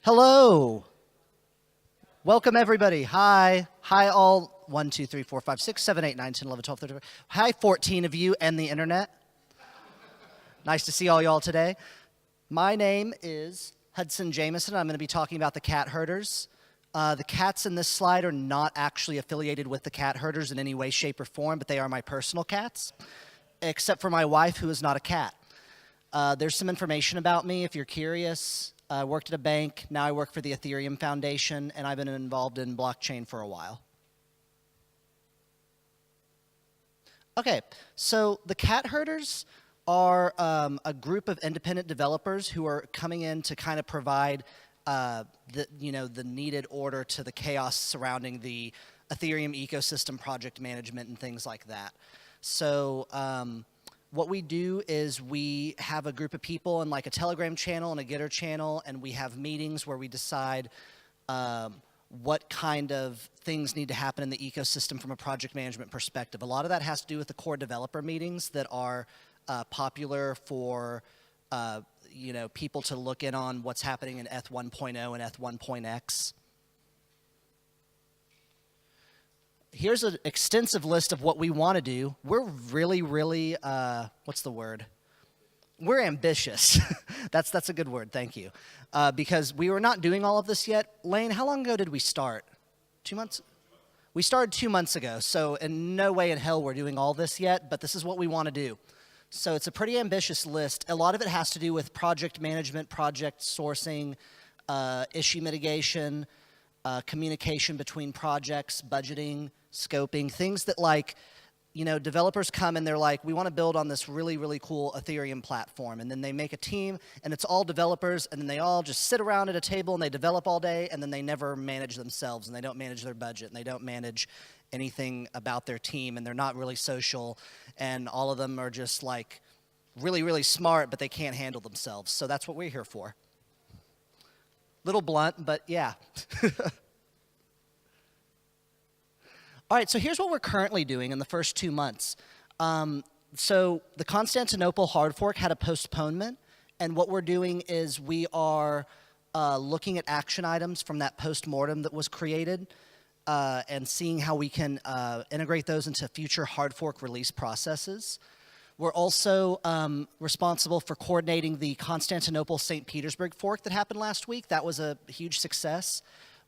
Hello. Welcome, everybody. Hi. Hi, all 1, 2, 3, 4, 5, 6, 7, 8, 9, 10, 11, 12, 13. Hi, 14 of you and the internet. Nice to see all y'all today. My name is Hudson Jameson. I'm going to be talking about the cat herders. The cats in this slide are not actually affiliated with the cat herders in any way, shape, or form, but they are my personal cats, except for my wife, who is not a cat. There's some information about me if you're curious. I worked at a bank. Now I work for the Ethereum Foundation, and I've been involved in blockchain for a while. Okay, so the cat herders are a group of independent developers who are coming in to kind of provide the needed order to the chaos surrounding the Ethereum ecosystem, project management, and things like that. So what we do is we have a group of people in like a Telegram channel and a Gitter channel, and we have meetings where we decide what kind of things need to happen in the ecosystem from a project management perspective. A lot of that has to do with the core developer meetings that are popular for people to look in on what's happening in ETH 1.0 and ETH 1.x. Here's an extensive list of what we want to do. We're really, what's the word? We're ambitious. That's a good word, thank you. Because we were not doing all of this yet. Lane, how long ago did we start? 2 months? We started 2 months ago, so in no way in hell we're doing all this yet, but this is what we want to do. So it's a pretty ambitious list. A lot of it has to do with project management, project sourcing, issue mitigation, communication between projects, budgeting, scoping, things that developers come and they're like, we want to build on this really, really cool Ethereum platform. And then they make a team and it's all developers, and then they all just sit around at a table and they develop all day, and then they never manage themselves, and they don't manage their budget, and they don't manage anything about their team, and they're not really social, and all of them are just like really, really smart, but they can't handle themselves. So that's what we're here for. Little blunt, but yeah. All right, so here's what we're currently doing in the first 2 months. So the Constantinople hard fork had a postponement, and what we're doing is we are looking at action items from that post-mortem that was created and seeing how we can integrate those into future hard fork release processes. We're also responsible for coordinating the Constantinople St. Petersburg fork that happened last week. That was a huge success.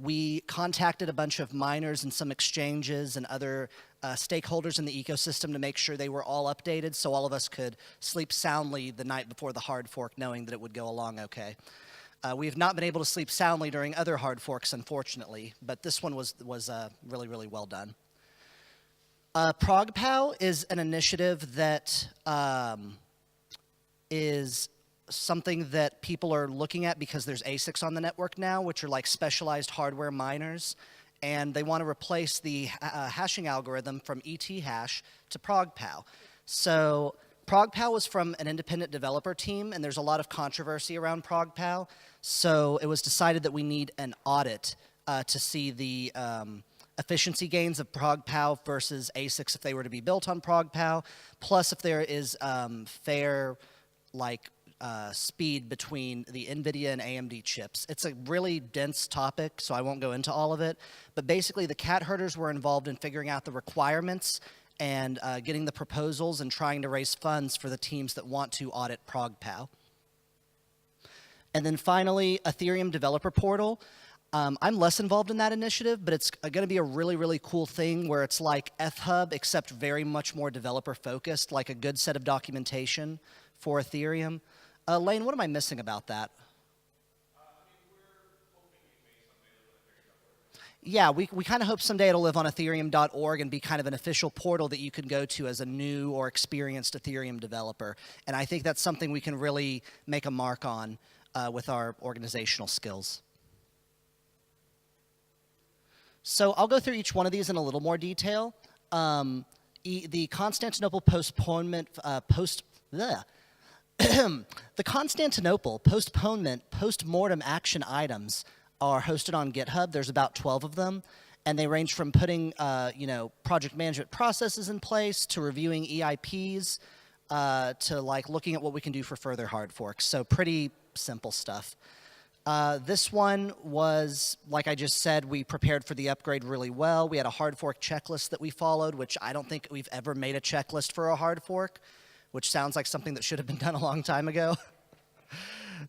We contacted a bunch of miners and some exchanges and other stakeholders in the ecosystem to make sure they were all updated so all of us could sleep soundly the night before the hard fork, knowing that it would go along okay. We have not been able to sleep soundly during other hard forks, unfortunately, but this one was really, really well done. ProgPow is an initiative that is something that people are looking at because there's ASICs on the network now, which are like specialized hardware miners, and they want to replace the hashing algorithm from EThash to ProgPow. So ProgPow was from an independent developer team, and there's a lot of controversy around ProgPow. So it was decided that we need an audit to see the efficiency gains of ProgPow versus ASICs if they were to be built on ProgPow, plus if there is fair speed between the NVIDIA and AMD chips. It's a really dense topic, so I won't go into all of it. But basically, the cat herders were involved in figuring out the requirements and getting the proposals and trying to raise funds for the teams that want to audit ProgPow. And then finally, Ethereum Developer Portal. I'm less involved in that initiative, but it's going to be a really, really cool thing where it's like EthHub, except very much more developer-focused, like a good set of documentation for Ethereum. Lane, what am I missing about that? Yeah, we kind of hope someday it'll live on ethereum.org and be kind of an official portal that you can go to as a new or experienced Ethereum developer. And I think that's something we can really make a mark on with our organizational skills. So I'll go through each one of these in a little more detail. The Constantinople postponement, the Constantinople post-mortem action items are hosted on GitHub. There's about 12 of them, and they range from putting project management processes in place to reviewing EIPs to looking at what we can do for further hard forks. So pretty simple stuff. This one was, like I just said, we prepared for the upgrade really well. We had a hard fork checklist that we followed, which I don't think we've ever made a checklist for a hard fork, which sounds like something that should have been done a long time ago.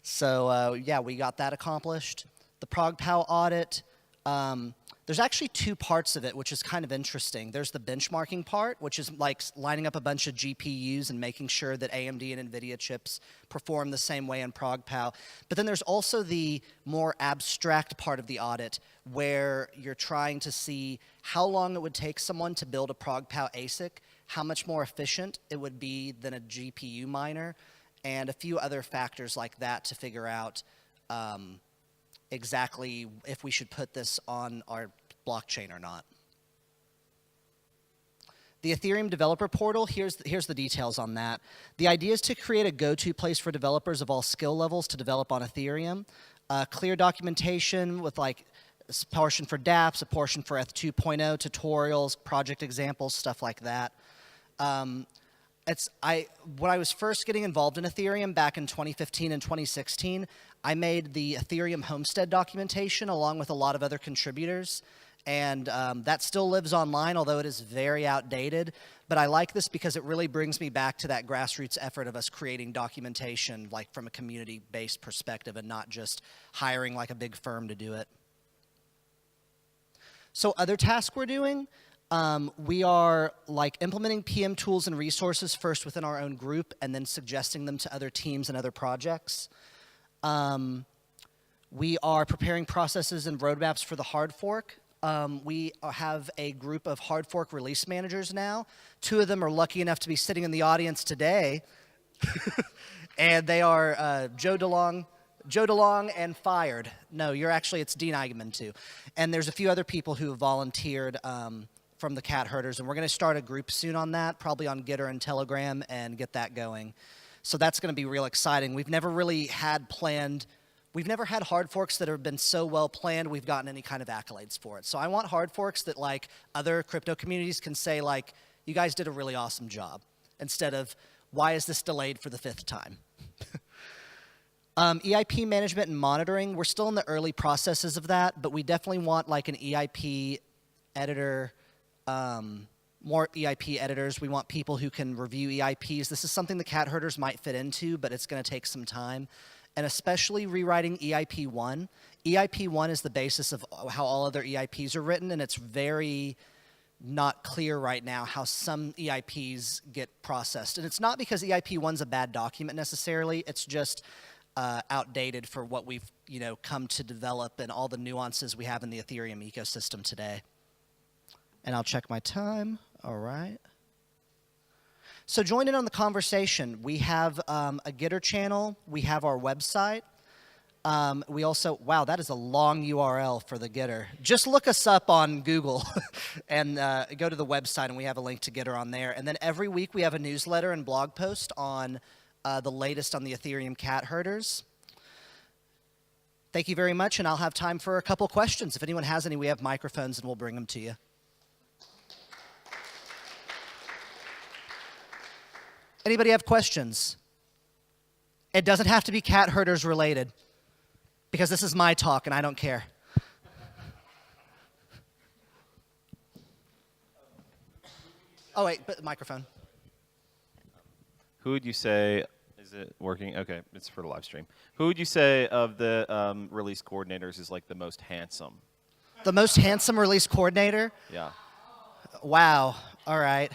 So yeah, we got that accomplished. The ProgPow audit, there's actually two parts of it, which is kind of interesting. There's the benchmarking part, which is like lining up a bunch of GPUs and making sure that AMD and NVIDIA chips perform the same way in ProgPow. But then there's also the more abstract part of the audit, where you're trying to see how long it would take someone to build a ProgPow ASIC, how much more efficient it would be than a GPU miner, and a few other factors like that to figure out exactly if we should put this on our blockchain or not. The Ethereum developer portal, here's the details on that. The idea is to create a go-to place for developers of all skill levels to develop on Ethereum. Clear documentation with like a portion for dApps, a portion for ETH 2.0, tutorials, project examples, stuff like that. When I was first getting involved in Ethereum back in 2015 and 2016, I made the Ethereum Homestead documentation along with a lot of other contributors. And that still lives online, although it is very outdated. But I like this because it really brings me back to that grassroots effort of us creating documentation like from a community-based perspective and not just hiring like a big firm to do it. So other tasks we're doing, we are like implementing PM tools and resources first within our own group and then suggesting them to other teams and other projects. We are preparing processes and roadmaps for the hard fork. We have a group of hard fork release managers now. 2 of them are lucky enough to be sitting in the audience today. And they are Joe DeLong and Fired. No, it's Dean Eigenman too. And there's a few other people who have volunteered from the cat herders, and we're going to start a group soon on that, probably on Gitter and Telegram, and get that going. So that's going to be real exciting. We've never had hard forks that have been so well planned we've gotten any kind of accolades for it. So I want hard forks that like other crypto communities can say like, you guys did a really awesome job, instead of why is this delayed for the 5th time? EIP management and monitoring, we're still in the early processes of that, but we definitely want like an EIP editor, more EIP editors. We want people who can review EIPs. This is something the cat herders might fit into, but it's going to take some time. And especially rewriting EIP1. EIP1 is the basis of how all other EIPs are written, and it's very not clear right now how some EIPs get processed. And it's not because EIP1's a bad document necessarily, it's just outdated for what we've come to develop and all the nuances we have in the Ethereum ecosystem today. And I'll check my time. All right. So join in on the conversation. We have a Gitter channel. We have our website. We also, wow, that is a long URL for the Gitter. Just look us up on Google and go to the website, and we have a link to Gitter on there. And then every week we have a newsletter and blog post on the latest on the Ethereum cat herders. Thank you very much, and I'll have time for a couple questions. If anyone has any, we have microphones, and we'll bring them to you. Anybody have questions? It doesn't have to be cat herders related, because this is my talk and I don't care. Oh wait, but the microphone. Who would you say, is it working? Okay, it's for the live stream. Who would you say of the release coordinators is like the most handsome? The most handsome release coordinator? Yeah. Wow, all right.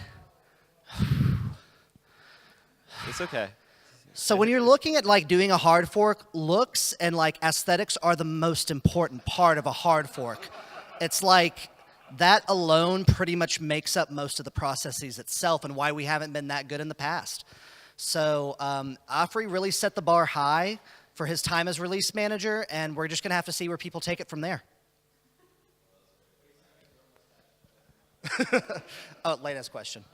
It's okay. So when you're looking at like doing a hard fork, looks and like aesthetics are the most important part of a hard fork. It's like that alone pretty much makes up most of the processes itself and why we haven't been that good in the past. So Afri really set the bar high for his time as release manager, and we're just going to have to see where people take it from there. Oh, latest question.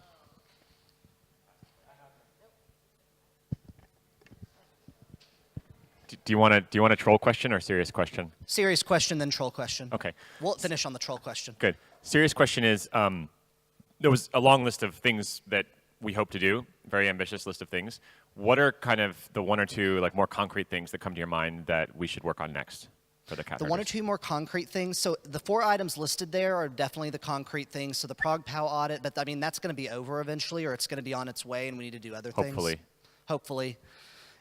Do you want a troll question or a serious question? Serious question, then troll question. Okay. We'll finish on the troll question. Good. Serious question is, there was a long list of things that we hope to do, very ambitious list of things. what are kind of the one or two like more concrete things that come to your mind that we should work on next for the cat The one or herders? two more concrete things. So the 4 items listed there are definitely the concrete things. So the Prague POW audit, but I mean, that's going to be over eventually, or it's going to be on its way, and we need to do other things. Hopefully. Hopefully.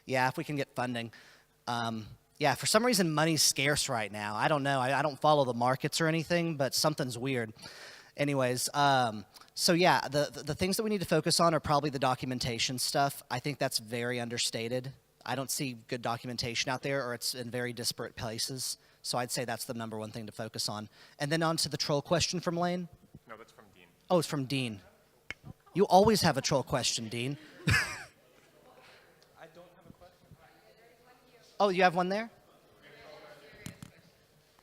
Yeah, if we can get funding. Yeah, for some reason, money's scarce right now. I don't know. I don't follow the markets or anything, but something's weird. Anyways, so yeah, the things that we need to focus on are probably the documentation stuff. I think that's very understated. I don't see good documentation out there, or it's in very disparate places. So I'd say that's the number one thing to focus on. And then on to the troll question from Lane. No, that's from Dean. Oh, it's from Dean. You always have a troll question, Dean. I don't have a question. Oh, you have one there?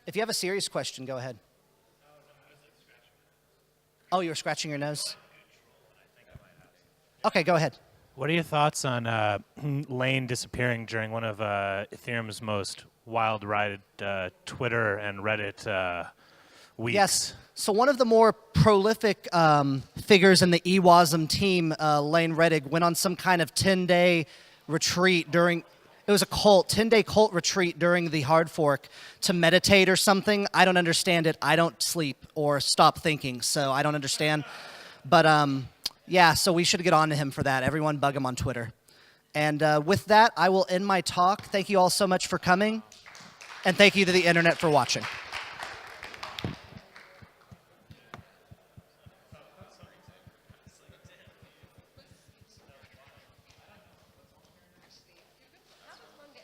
If you have a serious question, go ahead. Oh, you were scratching your nose? Okay, go ahead. What are your thoughts on Lane disappearing during one of Ethereum's most wild-ride Twitter and Reddit weeks? Yes. So one of the more prolific figures in the EWASM team, Lane Reddig, went on some kind of 10-day retreat during, it was a cult, 10-day cult retreat during the hard fork to meditate or something. I don't understand it. I don't sleep or stop thinking, so I don't understand. But yeah, so we should get on to him for that. Everyone bug him on Twitter. And with that, I will end my talk. Thank you all so much for coming. And thank you to the internet for watching.